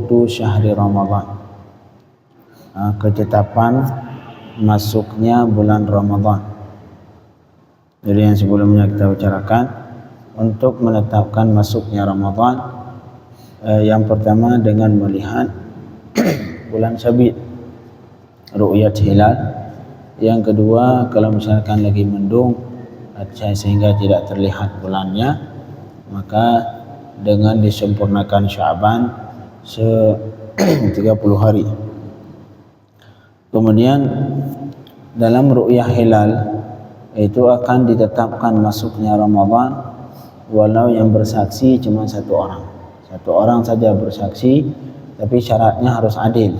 wujudu syahri Ramadan, ketetapan masuknya bulan Ramadan. Jadi yang sebelumnya kita bicarakan untuk menetapkan masuknya Ramadan, yang pertama dengan melihat bulan sabit, ru'yat hilal. Yang kedua, kalau misalkan lagi mendung sehingga tidak terlihat bulannya, maka dengan disempurnakan Sya'ban 30 hari. Kemudian dalam ru'yah hilal itu akan ditetapkan masuknya Ramadan walau yang bersaksi cuma satu orang saja bersaksi, tapi syaratnya harus adil,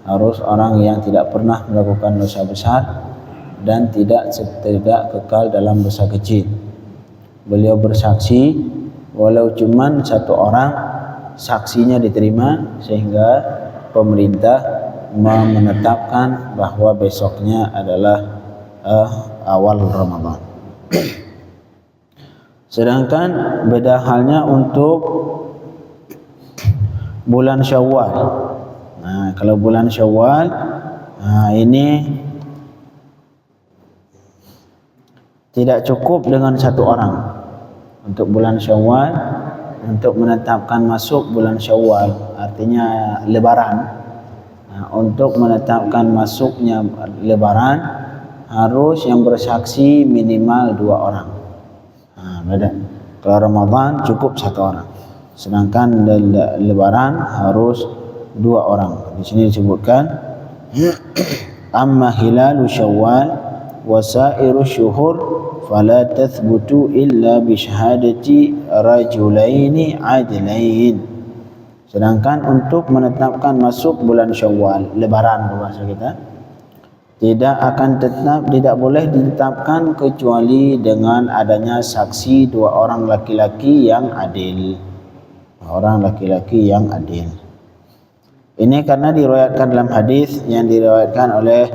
harus orang yang tidak pernah melakukan dosa besar dan tidak kekal dalam dosa kecil. Beliau bersaksi walau cuma satu orang, saksinya diterima, sehingga pemerintah menetapkan bahwa besoknya adalah awal Ramadan. Sedangkan beda halnya untuk bulan Syawal. Kalau bulan Syawal, ini tidak cukup dengan satu orang. Untuk bulan Syawal, untuk menetapkan masuk bulan Syawal, artinya Lebaran. Untuk menetapkan masuknya Lebaran, harus yang bersaksi minimal 2 orang. Beda. Kalau Ramadan cukup 1 orang. Sedangkan Lebaran harus 2 orang. Di sini disebutkan amma hilalu Syawal wa sairu syuhur fala tathbutu illa bi syahadati rajulaini adlain. Sedangkan untuk menetapkan masuk bulan Syawal, Lebaran bahasa kita, tidak boleh ditetapkan kecuali dengan adanya saksi 2 orang laki-laki yang adil. Ini karena diriwayatkan dalam hadis yang diriwayatkan oleh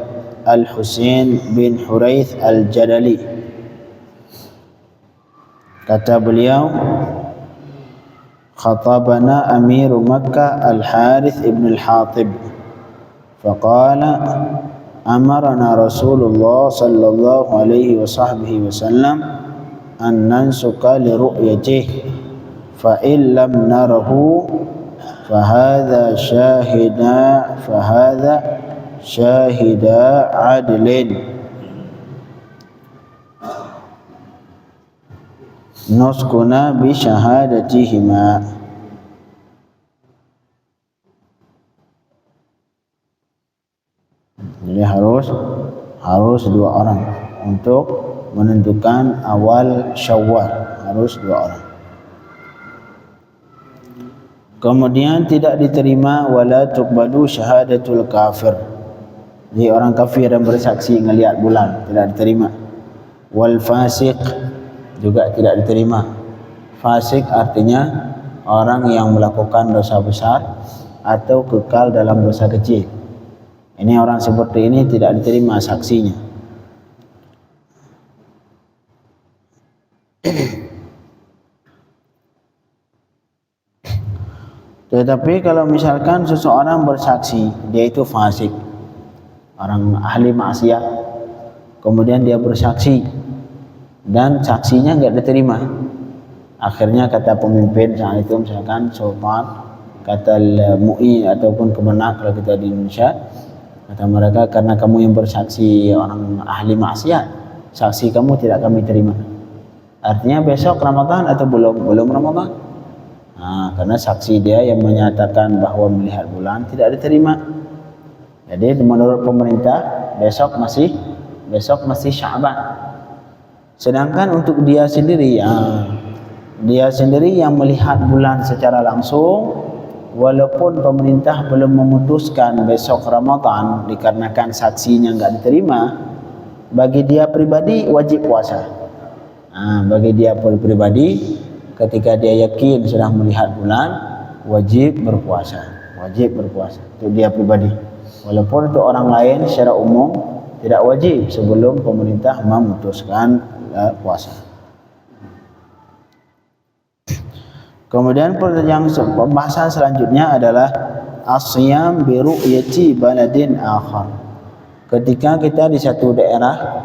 Al-Husain bin Huraith Al-Jadali. Kata beliau, khatabana Amiru Makkah Al-Harith ibn Al-Hatib faqala amarana Rasulullah sallallahu alaihi wasallam an nansuka li ru'yatihi fa in lam narahu fahadha syahida adlin nuskuna bi syahadatihima. Jadi harus 2 orang untuk menentukan awal Syawal, harus 2 orang. Kemudian tidak diterima wala tuqbalu syahadatul kafir. Jadi orang kafir yang bersaksi melihat bulan tidak diterima. Wal fasik juga tidak diterima. Fasik artinya orang yang melakukan dosa besar atau kekal dalam dosa kecil. Ini orang seperti ini tidak diterima saksinya. Tetapi kalau misalkan seseorang bersaksi, dia itu fasik, orang ahli maksiat, kemudian dia bersaksi dan saksinya enggak diterima, akhirnya kata pemimpin saat itu, misalkan sultan, kata MUI ataupun Kemenak kalau kita di Indonesia, kata mereka, karena kamu yang bersaksi orang ahli maksiat, saksi kamu tidak kami terima. Artinya besok Ramadan atau belum Ramadan. Karena saksi dia yang menyatakan bahwa melihat bulan tidak diterima. Jadi menurut pemerintah besok masih Sya'ban. Sedangkan untuk dia sendiri yang melihat bulan secara langsung, walaupun pemerintah belum memutuskan besok Ramadan dikarenakan saksinya enggak diterima, bagi dia pribadi wajib puasa. Bagi dia pribadi, ketika dia yakin sudah melihat bulan, wajib berpuasa. Itu dia pribadi. Walaupun untuk orang lain secara umum tidak wajib sebelum pemerintah memutuskan puasa. Kemudian yang pembahasan selanjutnya adalah as-siyam bi ru'yati baladin akhar. Ketika kita di satu daerah,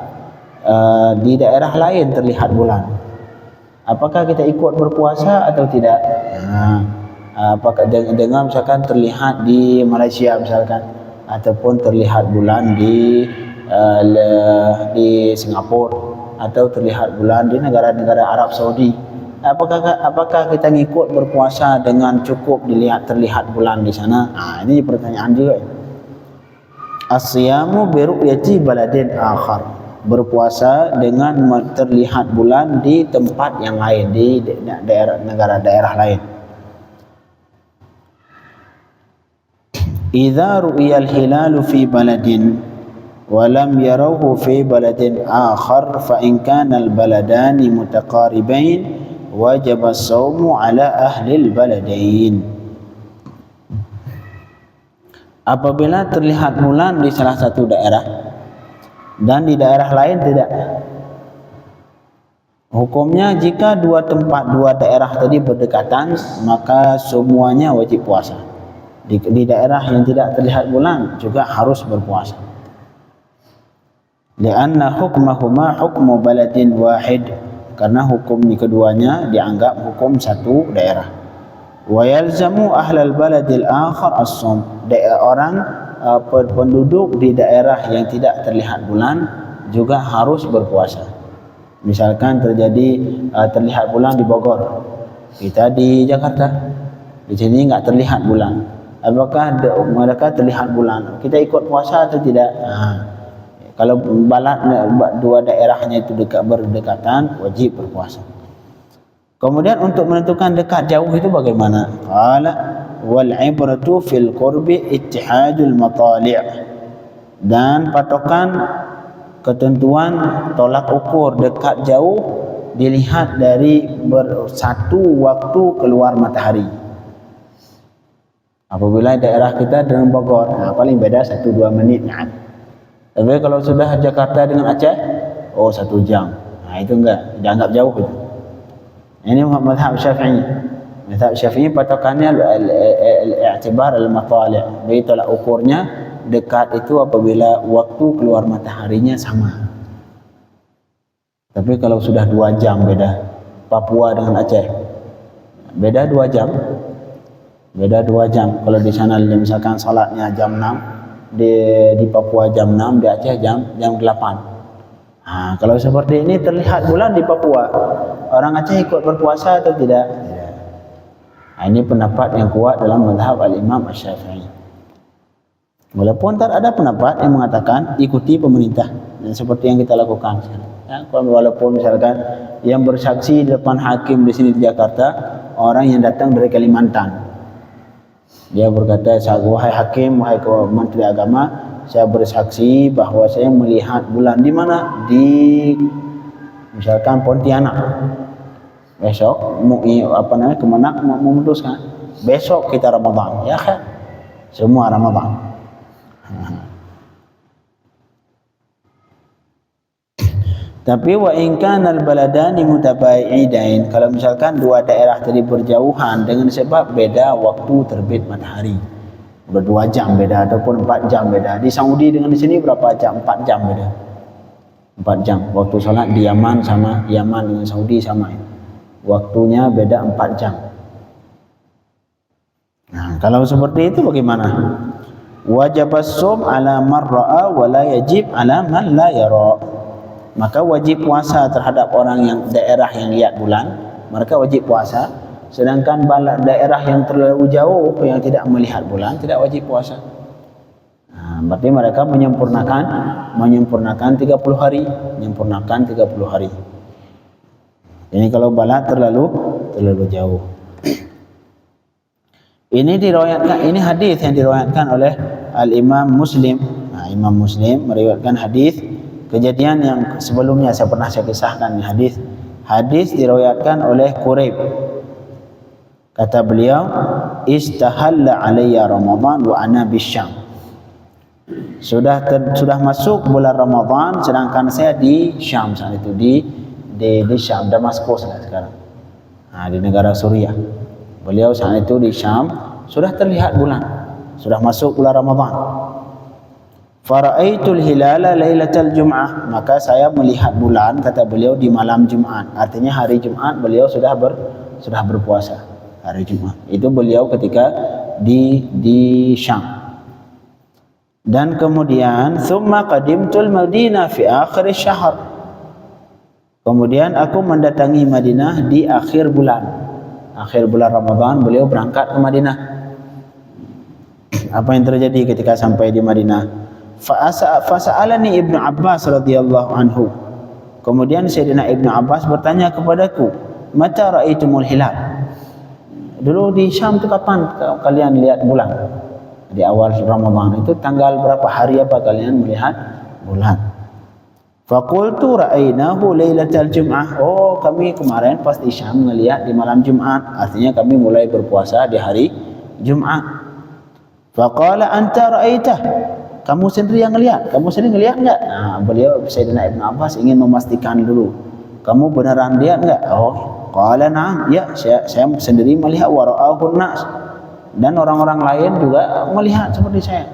di daerah lain terlihat bulan, apakah kita ikut berpuasa atau tidak? Apakah dengan misalkan terlihat di Malaysia misalkan, ataupun terlihat bulan di Singapura, atau terlihat bulan di negara-negara Arab Saudi, apakah kita ngikut berpuasa dengan cukup terlihat bulan di sana? Ini pertanyaan juga. As-siyamu bi ru'yati baladin akhar, berpuasa dengan terlihat bulan di tempat yang lain, di daerah lain. Idza ru'iyal hilalu fi baladin wa lam yarawhu fi baladin akhar fa in kana al baladani mutaqaribain wajib as-sawmu ala ahli al-baladain. Apabila terlihat bulan di salah satu daerah dan di daerah lain tidak, hukumnya jika dua daerah tadi berdekatan, maka semuanya wajib puasa. Di daerah yang tidak terlihat bulan juga harus berpuasa. Lianna hukmahuma hukmu baladin wahid, karena hukum keduanya dianggap hukum satu daerah. Wa yalzamu ahlal baladil akhar as-shaum, orang penduduk di daerah yang tidak terlihat bulan juga harus berpuasa. Misalkan terlihat bulan di Bogor, kita di Jakarta, di sini enggak terlihat bulan, apakah mereka terlihat bulan, kita ikut puasa atau tidak? Kalau dua daerahnya itu berdekatan, wajib berpuasa. Kemudian untuk menentukan dekat jauh itu bagaimana? Qala wal ibratu fil qurbi ittihadul matali', dan patokan ketentuan tolak ukur dekat jauh dilihat dari bersatu waktu keluar matahari. Apabila daerah kita dengan Bogor, paling beda 1-2 menit. Tapi kalau sudah Jakarta dengan Aceh, 1 jam. Itu enggak, dianggap jauh itu. Ini mazhab Syafi'i. Mazhab Syafi'i patokannya al-i'tibar al-matali'. Jadi tolak ukurnya dekat itu apabila waktu keluar mataharinya sama. Tapi kalau sudah 2 jam beda, Papua dengan Aceh, beda 2 jam. Beda 2 jam. Kalau di sana misalkan salatnya jam 6, di Papua jam 6, di Aceh jam 8. Kalau seperti ini terlihat bulan di Papua, orang Aceh ikut berpuasa atau tidak? Tidak. Ini pendapat yang kuat dalam mazhab al-Imam Asy-Syafi'i. Walaupun ada pendapat yang mengatakan ikuti pemerintah, dan seperti yang kita lakukan sekarang. Walaupun misalkan yang bersaksi di depan hakim di sini di Jakarta orang yang datang dari Kalimantan, dia berkata, wahai hakim, wahai menteri agama, saya bersaksi bahwa saya melihat bulan di mana? Di misalkan Pontianak. Besok Kemenak memutuskan besok kita Ramadan. Ya kan? Semua Ramadan. Tapi wa in kana al-baladani mutabaidain, kalau misalkan dua daerah tadi berjauhan dengan sebab beda waktu terbit matahari, udah 2 jam beda ataupun 4 jam beda. Di Saudi dengan di sini berapa jam? 4 jam beda. 4 jam. Waktu salat di Yaman dengan Saudi sama. Waktunya beda 4 jam. Kalau seperti itu bagaimana? Wajib as-shaum ala man ra'a wa la yajib ala man la yara. Maka wajib puasa terhadap orang yang daerah yang lihat bulan, mereka wajib puasa. Sedangkan daerah yang terlalu jauh yang tidak melihat bulan tidak wajib puasa. Berarti mereka menyempurnakan 30 hari, Ini kalau balat terlalu jauh. Ini hadis yang diriwayatkan oleh Al-Imam Muslim. Imam Muslim meriwayatkan hadis kejadian yang sebelumnya saya kisahkan hadis. Hadis diriwayatkan oleh Quraib. Kata beliau, istahalla alayya Ramadan wa ana bisyam. Sudah masuk bulan Ramadan sedangkan saya di Syam saat itu, di Syam, Damaskus sekarang. Di negara Suriah. Beliau saat itu di Syam sudah terlihat bulan, sudah masuk bulan Ramadan. Fara'aitul hilala lailatal jum'ah, maka saya melihat bulan, kata beliau, di malam Jumat. Artinya hari Jumat beliau sudah berpuasa. Hari Jumat itu beliau ketika di Syam. Dan kemudian thumma qadimtul Madinah fi akhir syahr. Kemudian aku mendatangi Madinah di akhir bulan Ramadan, beliau berangkat ke Madinah. Apa yang terjadi ketika sampai di Madinah? Fasa'alani Ibnu Abbas radhiyallahu anhu. Kemudian Sayyidina Ibnu Abbas bertanya kepadaku, "Mata ra'aitumul hilal?" Dulu di Syam itu kapan kalian lihat bulan? Di awal Ramadan itu tanggal berapa, hari apa kalian melihat bulan? Faqultu ra'ainahu lailatal jum'ah. Oh, kami kemarin pas di Syam melihat di malam Jumat. Artinya kami mulai berpuasa di hari Jumat. Faqala anta ra'aitah? Kamu sendiri yang ngelihat? Kamu sendiri ngelihat enggak? Nah, beliau Sayyidina Ibnu Abbas ingin memastikan dulu. Kamu beneran lihat enggak? Oh, qala na'am. Ya, saya sendiri melihat, wa ra'ahun nas. Dan orang-orang lain juga melihat seperti saya.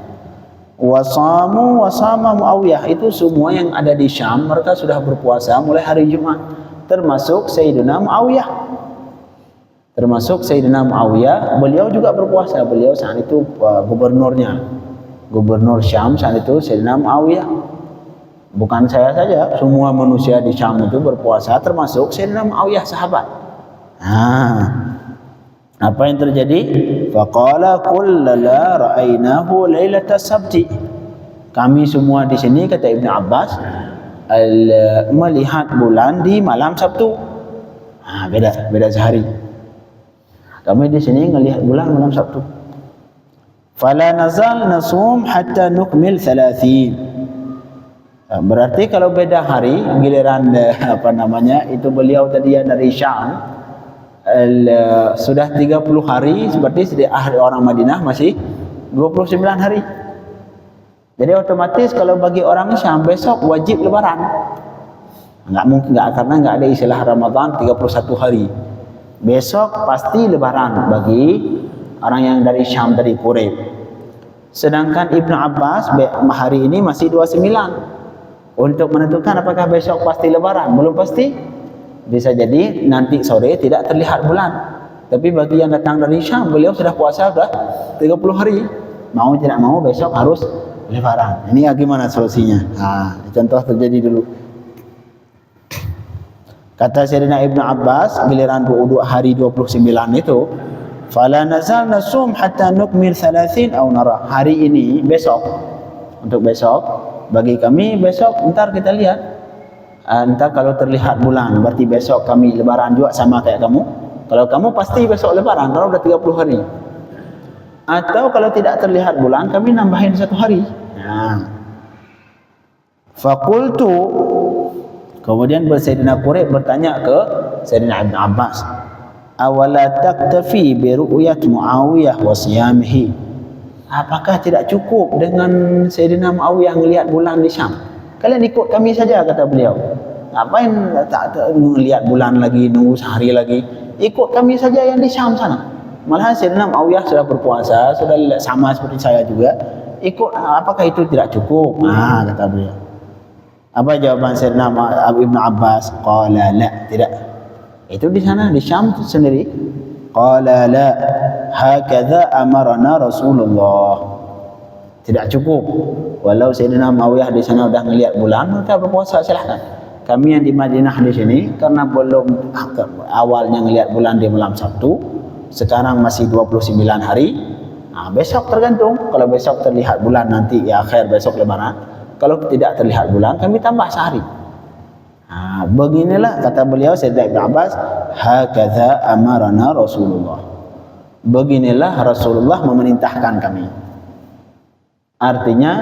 Wasamu wasama Muawiyah, itu semua yang ada di Syam mereka sudah berpuasa mulai hari Jumat, termasuk Sayyidina Muawiyah. Beliau juga berpuasa. Beliau saat itu gubernur Syam saat itu Sayyidina Muawiyah. Bukan saya saja, semua manusia di Syam itu berpuasa, termasuk Sayyidina Muawiyah, sahabat. Apa yang terjadi? Faqala kullala ra'ainahu lailatas sabti. Kami semua di sini, kata Ibnu Abbas, melihat bulan di malam Sabtu. Beda sehari. Kami di sini melihat bulan malam Sabtu. Fala nazal nasum hatta nukmil 30. Berarti kalau beda hari, giliran itu beliau tadi yang dari Syam sudah 30 hari, seperti orang Madinah masih 29 hari. Jadi otomatis kalau bagi orang Syam besok wajib lebaran. Karena enggak ada istilah Ramadan 31 hari. Besok pasti lebaran bagi orang yang dari Syam, dari Quraisy. Sedangkan Ibnu Abbas hari ini masih 29. Untuk menentukan apakah besok pasti lebaran, belum pasti. Bisa jadi nanti sore tidak terlihat bulan. Tapi bagi yang datang dari Syam, beliau sudah puasa sudah 30 hari. Mau tidak mau besok harus lebaran. Ini bagaimana solusinya? Contoh terjadi dulu. Kata Sayyidina Ibnu Abbas, giliran hari 29 itu, fala nazal nasum hatta nukmil 30 aw nara. Hari ini, besok, untuk besok, bagi kami besok, ntar kita lihat. Ntar kalau terlihat bulan, berarti besok kami lebaran juga sama kayak kamu. Kalau kamu pasti besok lebaran, kalau udah 30 hari. Atau kalau tidak terlihat bulan, kami nambahin 1 hari. Fakultu, kemudian Sayyidina Quraisy bertanya ke Sayyidina Ibnu Abbas, awala taktafi bi ru'yat Muawiyah wa siyamihi? Apakah tidak cukup dengan Sayyidina Muawiyah melihat bulan di Syam? Kalian ikut kami saja, kata beliau. Ngapain tak melihat bulan lagi, nunggu sehari lagi? Ikut kami saja yang di Syam sana. Malah Sayyidina Muawiyah sudah berpuasa, sudah sama seperti saya juga. Ikut, apakah itu tidak cukup? Kata beliau. Apa jawaban Sayyidina Ibnu Abbas? Qala la, tidak. Itu di sana di Syam sendiri. Qala la, hakadha amarana Rasulullah. Tidak cukup. Walau Sayyidina Muawiyah di sana sudah melihat bulan, kita berpuasa, silahkan. Kami yang di Madinah di sini, karena belum awalnya melihat bulan di malam Sabtu, sekarang masih 29 hari. Besok tergantung. Kalau besok terlihat bulan nanti ya akhir besok lebaran. Kalau tidak terlihat bulan, kami tambah sehari. Beginilah kata beliau Sayyidina Ibnu Abbas, hakadha amarana Rasulullah. Beginilah Rasulullah memerintahkan kami. Artinya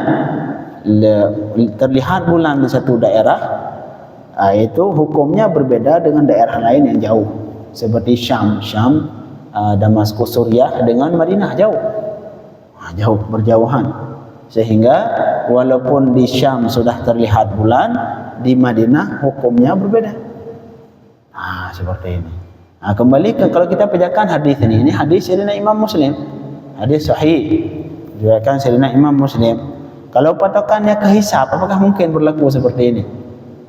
terlihat bulan di satu daerah, itu hukumnya berbeda dengan daerah lain yang jauh. Seperti Syam, Damaskus, Suriah dengan Madinah jauh. Jauh, berjauhan. Sehingga walaupun di Syam sudah terlihat bulan, di Madinah hukumnya berbeda. Seperti ini. Kembali ke kalau kita pejakan hadis ini hadis Sayyidina Imam Muslim, hadis sahih diriwayatkan Sayyidina Imam Muslim. Kalau patokannya ke hisab, apakah mungkin berlaku seperti ini?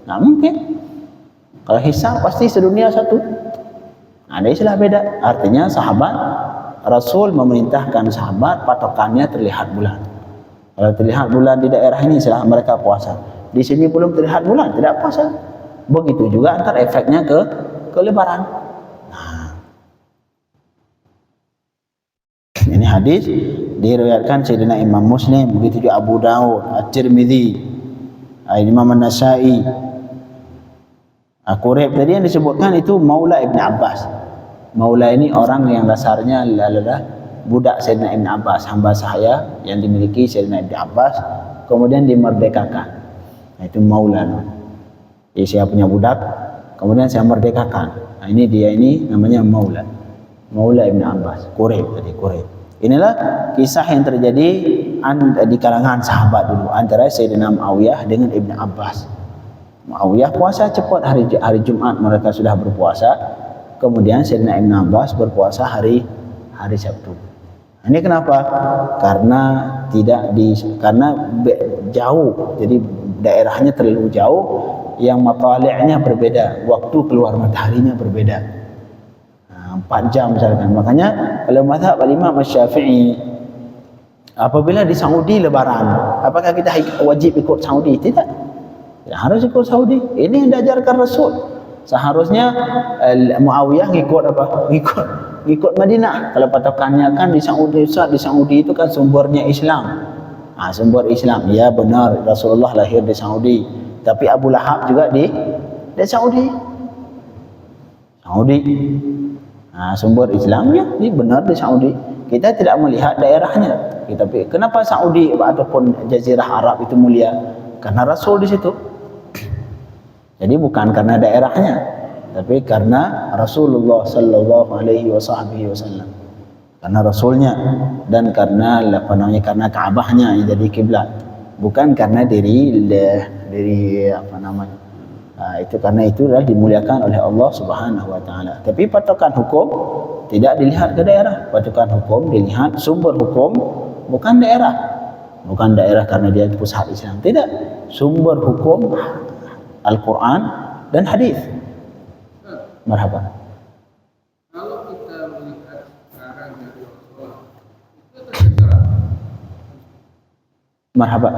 Nah, mungkin. Kalau hisab pasti sedunia satu. Ada istilah beda. Artinya sahabat Rasul memerintahkan sahabat patokannya terlihat bulan. Kalau terlihat bulan di daerah ini silahkan mereka puasa. Di sini belum terlihat bulan, tidak puasa. Begitu juga antar efeknya ke lebaran. Nah, ini hadis diriwayatkan Sayyidina Imam Muslim, begitu juga Abu Daud, At-Tirmidzi, Imam An-Nasa'i. Quraib tadi yang disebutkan itu Maula Ibn Abbas. Maula ini orang yang dasarnya adalah budak Sayyidina Ibn Abbas, hamba sahaya yang dimiliki Sayyidina Ibn Abbas, kemudian dimerdekakan. Nah, itu Maula. Jadi saya punya budak, kemudian saya merdekakan. Nah, ini dia ini namanya Maula. Maula Ibn Abbas, Quraib tadi, Quraib. Inilah kisah yang terjadi di kalangan sahabat dulu antara Sayyidina Muawiyah dengan Ibn Abbas. Muawiyah puasa cepat hari Jumat mereka sudah berpuasa, kemudian Sayyidina Ibn Abbas berpuasa hari Sabtu. Ini kenapa? Karena jauh, jadi daerahnya terlalu jauh, yang matali'nya berbeda, waktu keluar mataharinya berbeda. 4 jam misalkan. Makanya kalau mazhab Imam Syafi'i, apabila di Saudi lebaran, apakah kita wajib ikut Saudi? Tidak. Tidak harus ikut Saudi. Ini yang diajarkan Rasul. Seharusnya Muawiyah ngikut apa? Ngikut Madinah. Kalau patokannya kan di Saudi, di Saudi itu kan sumbernya Islam. Sumber Islam. Ya benar, Rasulullah lahir di Saudi. Tapi Abu Lahab juga di Saudi. Sumber Islamnya ini benar di Saudi. Kita tidak melihat daerahnya. Tapi kenapa Saudi ataupun Jazirah Arab itu mulia? Karena Rasul di situ. Jadi bukan karena daerahnya, tapi karena Rasulullah sallallahu alaihi wasallam. Karena Rasulnya dan karena karena Ka'bahnya yang jadi kiblat. Bukan karena diri itu, karena itu adalah dimuliakan oleh Allah Subhanahu wa taala. Tapi patokan hukum tidak dilihat ke daerah. Patokan hukum dilihat sumber hukum, bukan daerah. Bukan daerah karena dia pusat Islam. Tidak. Sumber hukum Al-Quran dan hadis. Marhaba. Kalau kita melihat sekarang jadwal sholat, itu terserah. Marhaba.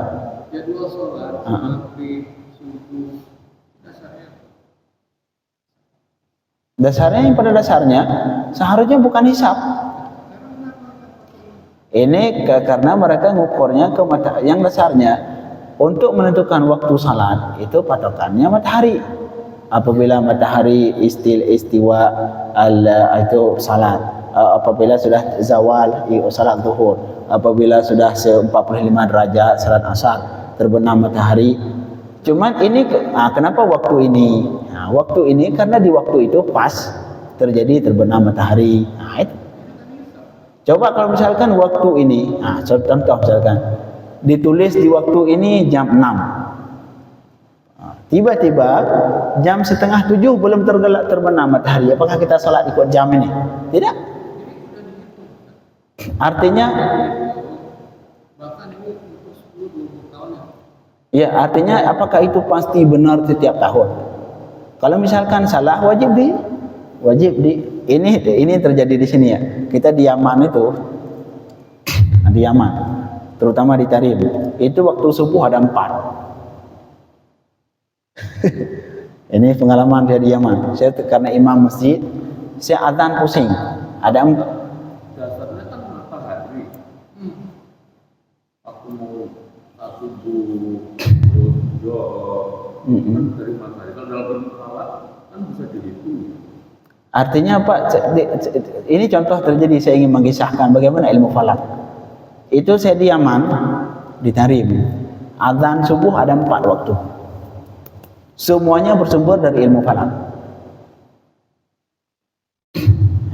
Jadwal sholat maghrib, subuh, dasarnya yang pada dasarnya seharusnya bukan hisab. Ini karena mereka ngukurnya ke matahari. Yang dasarnya untuk menentukan waktu salat itu patokannya matahari. Apabila matahari istiwa itu salat. Apabila sudah zawal salat zuhur. Apabila sudah 45 derajat salat asar, terbenam matahari. Cuman ini kenapa waktu ini? Waktu ini karena di waktu itu pas terjadi terbenam matahari. Itu. Coba kalau misalkan waktu ini, contoh misalkan ditulis di waktu ini jam 6. Tiba-tiba jam 6:30 belum terbenam matahari. Apakah kita salat ikut jam ini? Tidak. Artinya bahkan ini untuk 10-20 tahun ya, artinya apakah itu pasti benar setiap tahun? Kalau misalkan salah wajib ini terjadi di sini ya. Kita di Yaman itu, di Yaman, terutama di Tarim, itu waktu subuh ada 4. Ini pengalaman saya di Yaman. Saya karena imam masjid, saya adzan pusing. Ada dasarnya kan matahari. Aku mau subuh, dari matahari. Kalau dalam bentuk alat kan bisa dihitung. Artinya apa? Ini contoh terjadi, saya ingin mengisahkan bagaimana ilmu falak. Itu saya di Yaman, di Tarim. Adzan subuh ada 4 waktu. Semuanya bersumber dari ilmu falak.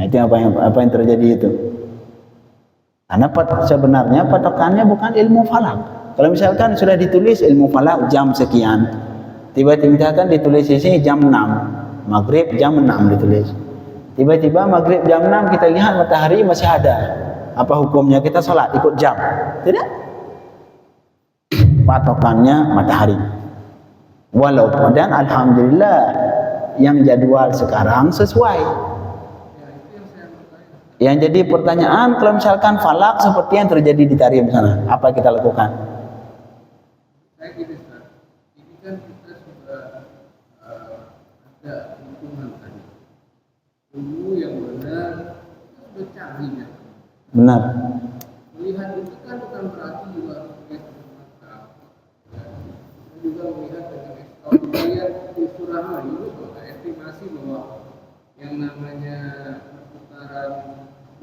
Nah, itu apa yang terjadi itu. Karena sebenarnya patokannya bukan ilmu falak. Kalau misalkan sudah ditulis ilmu falak jam sekian, tiba-tiba kan ditulis di sini jam 6, maghrib jam 6 ditulis. Tiba-tiba maghrib jam 6 kita lihat matahari masih ada. Apa hukumnya kita sholat ikut jam? Tidak. Patokannya matahari. Walaupun dan alhamdulillah yang jadwal sekarang sesuai. Yang jadi pertanyaan, kalau misalkan falak seperti yang terjadi di Tarim sana, apa kita lakukan? Saya gini, Ustaz. Ini kan kita sudah ada hitungan tadi. Ilmu yang benar sudah canggihnya. Benar. Melihat itu kan bukan berarti juga harus melihat dengan mata. Kita juga melihat dengan kalau melihat di surah itu estimasi bahwa yang namanya perputaran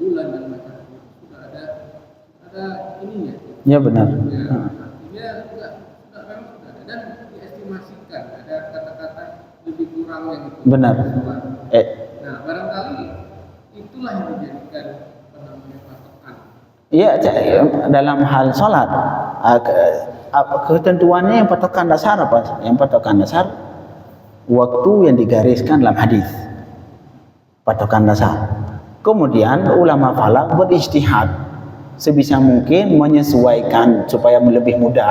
bulan dan matahari sudah ada ininya. Ya benar. Ya, artinya sudah memang sudah ada dan diestimasikan ada kata-kata lebih kurang yang itu. Benar. Nah, barangkali itulah yang dijadikan namanya patokan. Iya, dalam hal sholat ketentuannya yang patokan dasar apa? Yang patokan dasar waktu yang digariskan dalam hadis. Patokan dasar. Kemudian ulama falak berijtihad sebisa mungkin menyesuaikan supaya lebih mudah.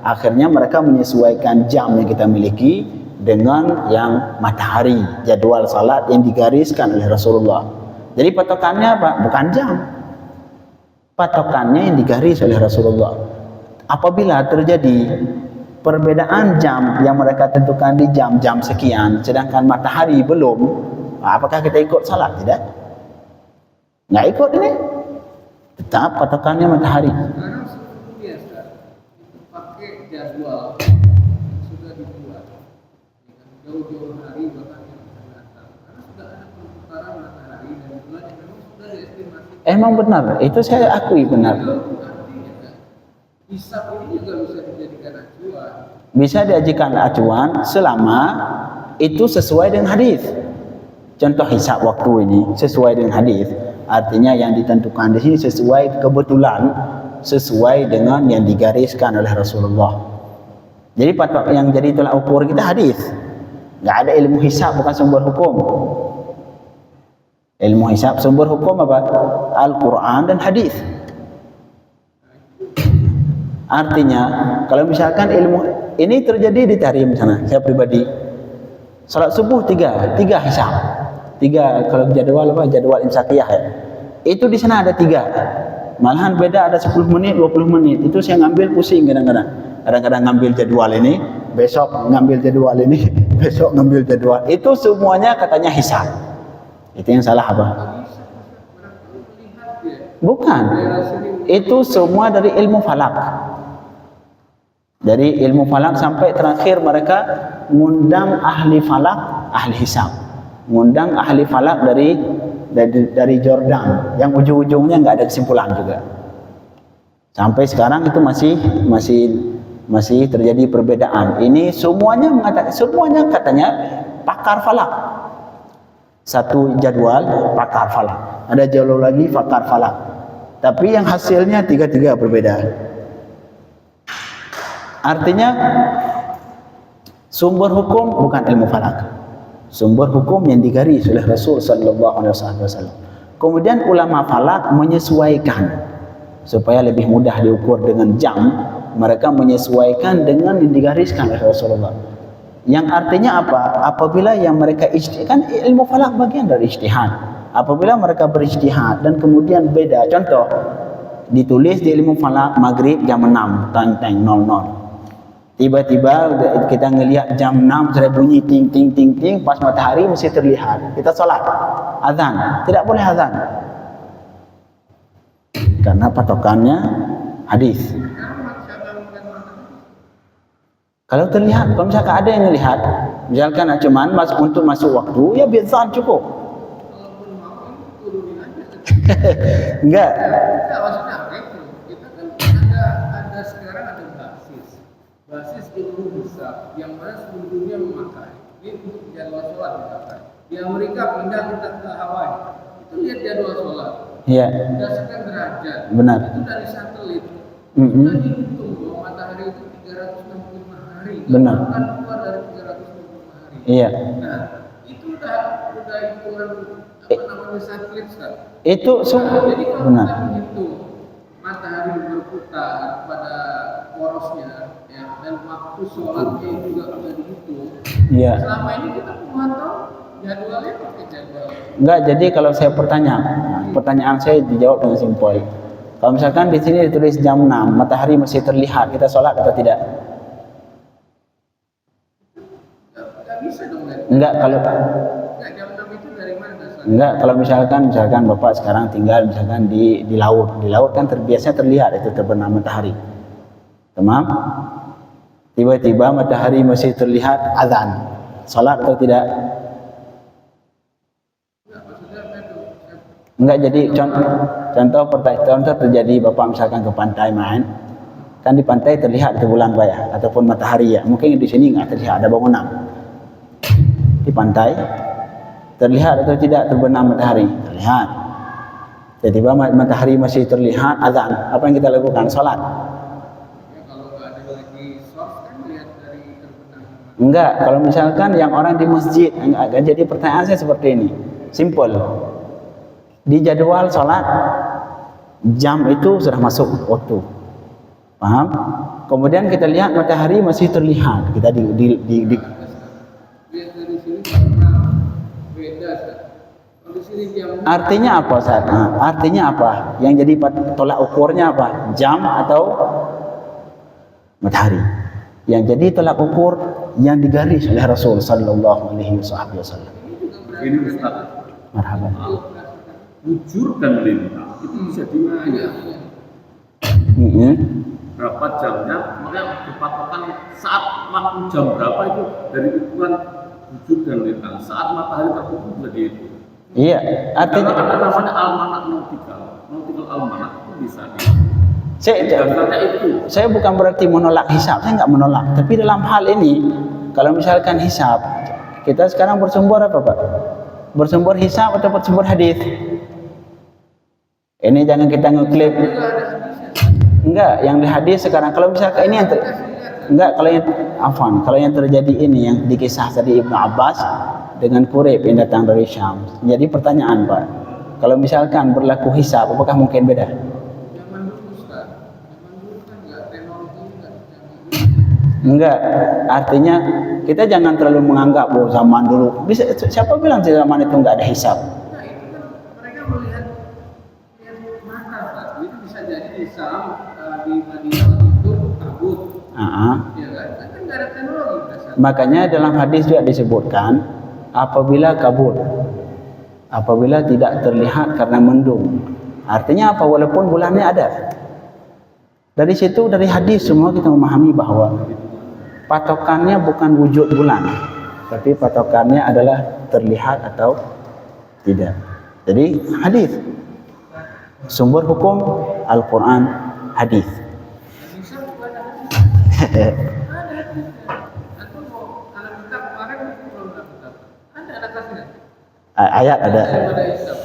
Akhirnya mereka menyesuaikan jam yang kita miliki dengan yang matahari, jadwal salat yang digariskan oleh Rasulullah. Jadi patokannya apa? Bukan jam. Patokannya yang digaris oleh Rasulullah. Apabila terjadi perbedaan jam yang mereka tentukan di jam-jam sekian, sedangkan matahari belum, apakah kita ikut salat? Tidak. Nggak ikut ini. Tetap patokannya matahari. Sekarang seperti biasa itu pakai jadwal sudah dibuat dengan jauh-jauh hari bahkan yang akan datang. Karena sudah ada perputaran matahari dan bulan yang memang sudah diestimasi. Emang benar, itu saya akui benar. Artinya hisab ini juga bisa dijadikan acuan. Bisa diajukan acuan selama itu sesuai dengan hadis. Contoh hisab waktu ini sesuai dengan hadis. Artinya yang ditentukan di sini sesuai kebetulan, sesuai dengan yang digariskan oleh Rasulullah. Jadi patok yang jadi tolak ukur kita hadis. Enggak ada ilmu hisab, bukan sumber hukum. Ilmu hisab sumber hukum apa? Al-Quran dan hadis. Artinya kalau misalkan ilmu ini terjadi di Tarim sana, saya pribadi salat subuh tiga hisab. Tiga kalau jadwal apa? Jadwal imsakiyah ya. Itu di sana ada 3. Malahan beda ada 10 menit, 20 menit. Itu saya ngambil pusing kadang-kadang. Kadang-kadang ngambil jadwal ini, besok ngambil jadwal ini, besok ngambil jadwal. Itu semuanya katanya hisab. Itu yang salah apa? Bukan. Itu semua dari ilmu falak. Dari ilmu falak sampai terakhir mereka ngundang ahli falak, ahli hisab. Ngundang ahli falak dari Jordan yang ujung-ujungnya nggak ada kesimpulan juga. Sampai sekarang itu masih terjadi perbedaan. Ini semuanya katanya pakar falak. Satu jadwal pakar falak. Ada jadwal lagi pakar falak. Tapi yang hasilnya tiga berbeda. Artinya sumber hukum bukan ilmu falak. Sumber hukum yang digaris oleh Rasul sallallahu alaihi wasallam. Kemudian ulama falak menyesuaikan supaya lebih mudah diukur dengan jam, mereka menyesuaikan dengan yang digariskan oleh Rasulullah. Yang artinya apa? Apabila yang mereka kan ilmu falak bagian dari ijtihad. Apabila mereka berijtihad dan kemudian beda, contoh ditulis di ilmu falak maghrib jam 6 teng 00. Tiba-tiba kita ngelihat jam 6 sudah bunyi ting ting ting ting, pas matahari mesti terlihat. Kita salat. Azan, tidak boleh azan. Karena patokannya hadis. Kalau terlihat, kalau misalkan ada yang melihat, misalkan cuman untuk masuk waktu, ya biasa cukup. Enggak. Enggak, maksudnya apa itu? Kita kan ada sekarang ada basis ilmu hisab yang mana seluruh dunia memakai. Ini untuk jadwal sholat misalkan. Di Amerika pindah kita ke Hawaii, itu lihat jadwal sholat. Iya. Berdasarkan derajat. Benar. Itu dari satelit. Sudah dihitung bahwa matahari itu 365 hari. Benar. Bukan keluar dari 365 hari. Iya. Nah, itu udah hitungan apa namanya satelit Ustaz. Itu Nah, jadi kalau benar. kita menghitung matahari berputar pada porosnya, ya, dan waktu sholatnya juga sudah dihitung. Iya. Selama ini kita memantau jadwalnya pakai jadwal. Enggak, jadi kalau saya pertanyaan saya dijawab dengan simpel. Kalau misalkan di sini ditulis jam 6, matahari masih terlihat, kita sholat atau tidak? Nggak bisa dong dari. Enggak, kalau Nggak, jam 6 itu dari mana Ustaz? enggak, kalau misalkan Bapak sekarang tinggal misalkan di laut. Di laut kan biasanya terlihat itu terbenam matahari. Tamam? Tiba-tiba matahari masih terlihat, azan. Sholat atau tidak? Nggak, maksudnya apa itu? Enggak, jadi contoh terjadi Bapak misalkan ke pantai main, kan di pantai terlihat itu bulan Pak ya, ataupun matahari ya. Mungkin di sini enggak terlihat, ada bangunan. Di pantai terlihat atau tidak terbenam matahari? Terlihat. Tiba-tiba matahari masih terlihat, azan. Apa yang kita lakukan? Sholat. Ya, kalau nggak ada lagi source kan lihat dari terbenam. Enggak, kalau misalkan yang orang di masjid, enggak. Jadi pertanyaan saya seperti ini, simple. Di jadwal sholat, jam itu sudah masuk waktu, paham? Kemudian kita lihat matahari masih terlihat, kita Lihat dari sini karena beda Ustaz. Kalau di sini jam artinya apa Ustaz? Artinya apa? Yang jadi tolak ukurnya apa? Jam atau matahari? Yang jadi tolak ukur yang digaris oleh Rasul sallallahu alaihi wasallam. Ini Ustaz, Marhaban. bujur dan lintang itu bisa dinilai berapa jamnya, makanya berpatokan saat waktu jam berapa itu dari ukuran bujur dan lintang. Saat matahari tertutup sudah dihitung. Iya, Karena artinya ada namanya almanak nautical almanak itu bisa saya itu. saya bukan berarti menolak hisab, saya nggak menolak. Tapi dalam hal ini, kalau misalkan hisab, kita sekarang bersumber apa Pak? Bersumber hisab atau bersumber hadis? Ini jangan kita ngeklaim. Enggak, yang di hadis sekarang. Kalau misalkan ini yang enggak, kalau yang terjadi ini yang dikisah tadi Ibnu Abbas dengan Quraib yang datang dari Syam. Jadi pertanyaan Pak, kalau misalkan berlaku hisab, apakah mungkin beda? zaman dulu Ustaz. Zaman dulu kan nggak teknologi nggak canggih. Enggak, artinya kita jangan terlalu menganggap bahwa zaman dulu. Bisa, siapa bilang zaman itu enggak ada hisab? Nah itu kan mereka melihat mata Ustaz. Itu bisa jadi di Sam, di Madinah itu kabut, ya kan? Kan nggak ada teknologi Ustaz. Makanya dalam hadis juga disebutkan apabila kabut, apabila tidak terlihat karena mendung. Artinya apa? Walaupun bulannya ada. Dari situ, dari hadis semua kita memahami bahwa patokannya bukan wujud bulan, tapi patokannya adalah terlihat atau tidak. Jadi hadis, sumber hukum Al-Quran, hadis. Bisa bukan ada hadisnya. Ada hadisnya. Atau kalau kita kemarin belum dapat. Ada kasihnya. Ayat ada. Daripada hisab.